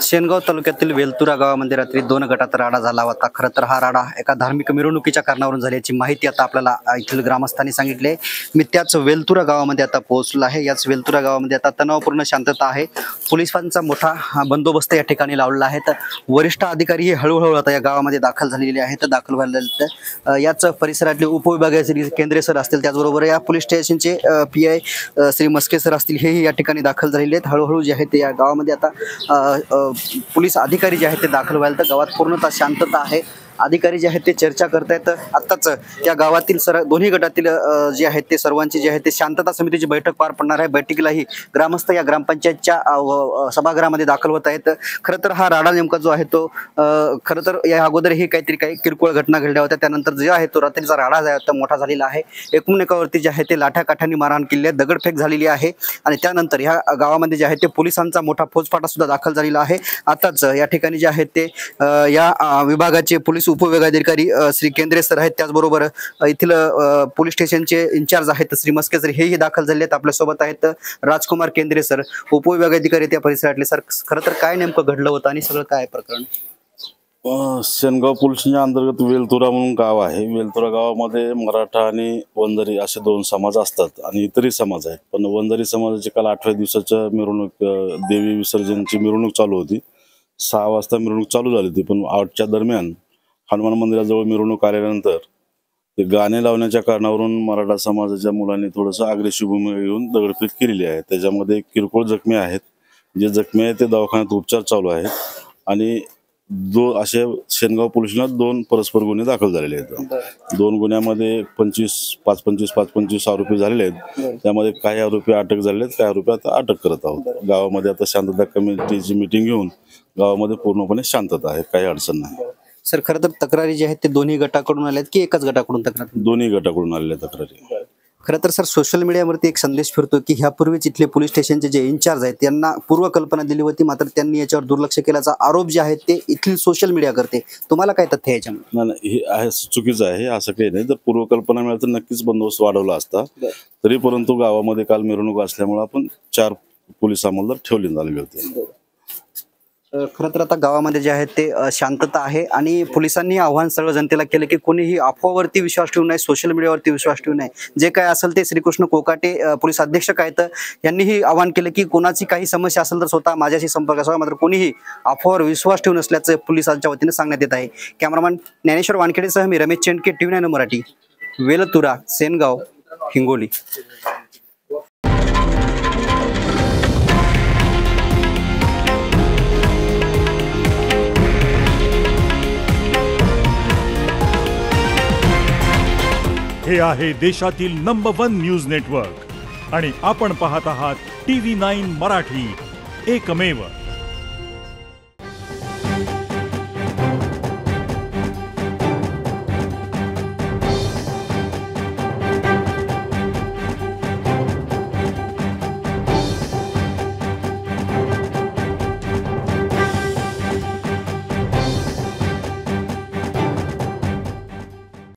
शेनगाव तालुक्यातील वेलतुरा गावामध्ये रात्री 2 गटात राडा झाला होता। खरं तर हा राडा एका धार्मिक मिरवणुकीच्या कारणावरून झाल्याची माहिती आता आपल्याला येथील ग्रामस्थांनी सांगितले। मी त्याच वेलतुरा गावामध्ये आता पोहोचलो आहे। याच वेलतुरा गावामध्ये आता तणावपूर्ण शांतता आहे। पोलिसांचा मोठा बंदोबस्त या ठिकाणी लावलेला आहे। तर वरिष्ठ अधिकारी हळूहळू आता या गावामध्ये दाखल झालेले आहेत। दाखल झालेले याच परिसरातले उपविभागाचे केंद्रे सर असतील, त्याचबरोबर या पोलीस स्टेशनचे PI श्री मस्के सर असतील, हेही या ठिकाणी दाखल झालेले आहेत। हळूहळू जे आहे ते या गावामध्ये आता पोलीस अधिकारी जे आहेत ते दाखल व्हायला, तर गावात पूर्णतः शांतता आहे। अधिकारी जे आहेत ते चर्चा करतायत। आताच या गावातील दोन्ही गटातील जे आहेत ते सर्वांची जे आहे ते शांतता समितीची बैठक पार पडणार आहे। बैठकीलाही ग्रामस्थ या ग्रामपंचायतच्या सभागृहामध्ये दाखल होत आहेत। खरं तर हा राडा नेमका जो आहे तो खरं तर या अगोदरही काही किरकोळ घटना घडल्या होत्या। त्यानंतर जे आहे तो रात्रीचा राडा जो आहे तो मोठा झालेला आहे। एकमेकावरती जे आहे ते लाठाकाठांनी मारहाण केली आहे, दगडफेक झालेली आहे आणि त्यानंतर ह्या गावामध्ये जे आहे ते पोलिसांचा मोठा फौजफाटा सुद्धा दाखल झालेला आहे। आताच या ठिकाणी जे आहेत ते या विभागाचे पोलीस उपविभागाधिकारी श्री केंद्रे सर आहेत, त्याचबरोबर येथील पोलीस स्टेशनचे इंचार्ज आहेत श्री मस्के सर, हेही दाखल झाले आहेत। आपल्यासोबत आहेत राजकुमार केंद्रे सर, उपविभागाधिकारी त्या परिसरातले। सर, खरं तर काय नेमकं घडलं होतं आणि सगळं काय प्रकरण? शेनगाव पोलिसांच्या अंतर्गत वेलतुरा म्हणून गाव आहे। वेलतुरा गावामध्ये मराठा आणि वंजारी असे 2 समाज असतात आणि इतरही समाज आहेत। पण वंजारी समाजाची काल 8व्या दिवसाच्या मिरवणूक, देवी विसर्जनची मिरवणूक चालू होती। 6 वाजता मिरवणूक चालू झाली होती, पण 8च्या दरम्यान हनुमान मंदिराजवळ मिरवणूक आल्यानंतर ते गाणे लावण्याच्या कारणावरून मराठा समाजाच्या मुलांनी थोडंसं अग्रेसिव्ह भूमिका घेऊन दगडफेक केलेली आहे। त्याच्यामध्ये किरकोळ जखमी आहेत। जे जखमी आहेत ते दवाखान्यात उपचार चालू आहेत आणि असे शेनगाव पोलिसांना 2 परस्पर गुन्हे दाखल झालेले आहेत। 2 गुन्ह्यामध्ये 5-25 आरोपी झालेले आहेत। त्यामध्ये काही आरोपी अटक झालेले आहेत, काही आरोपी आता अटक करत आहोत। गावामध्ये आता शांतता कमिटीची मीटिंग घेऊन गावामध्ये पूर्णपणे शांतता आहे, काही अडचण नाही। सर, खरं तर तक्रारी जी आहेत ते दोन्ही गटाकडून आल्यात की एकाच गटाकडून तक्रार? दोन्ही गटाकडून आलेल्या तक्रारी। खरं तर सर, सोशल मीडियावरती एक संदेश फिरतो की ह्यापूर्वीच इथले पोलीस स्टेशनचे जे इंचार्ज आहेत त्यांना पूर्वकल्पना दिली होती, मात्र त्यांनी याच्यावर दुर्लक्ष केल्याचा आरोप जे आहे ते इथली सोशल मीडिया करते। तुम्हाला काय तथ्य आहे याच्यामध्ये? नाही, हे आहे चुकीचं आहे, असं काही नाही। जर पूर्वकल्पना मिळाली तर नक्कीच बंदोबस्त वाढवला असता। तरी परंतु गावामध्ये काल मिरवणूक असल्यामुळे आपण 4 पोलीस अंमलदार ठेवले झालेले होते। खरं तर आता गावामध्ये जे आहे ते शांतता आहे आणि पोलिसांनी आव्हान सर्व जनतेला केलं की कोणीही अफवावरती विश्वास ठेवू नये, सोशल मीडियावरती विश्वास ठेवू नये। जे काय असेल ते श्रीकृष्ण कोकाटे पोलीस अधीक्षक आहेत, यांनीही आवाहन केलं की कोणाची काही समस्या असेल तर स्वतः माझ्याशी संपर्क असावा, मात्र कोणीही अफवावर विश्वास ठेवू नसल्याचं पोलिसांच्या वतीने सांगण्यात येत आहे। कॅमेरामॅन ज्ञानेश्वर वानखेडेसह मी रमेश चेंडके, TV9 मराठी, वेलतुरा, शेनगाव, हिंगोली। हे आहे देशातील नंबर 1 न्यूज नेटवर्क आणि आपण पाहत आहात TV9 मराठी, एकमेव।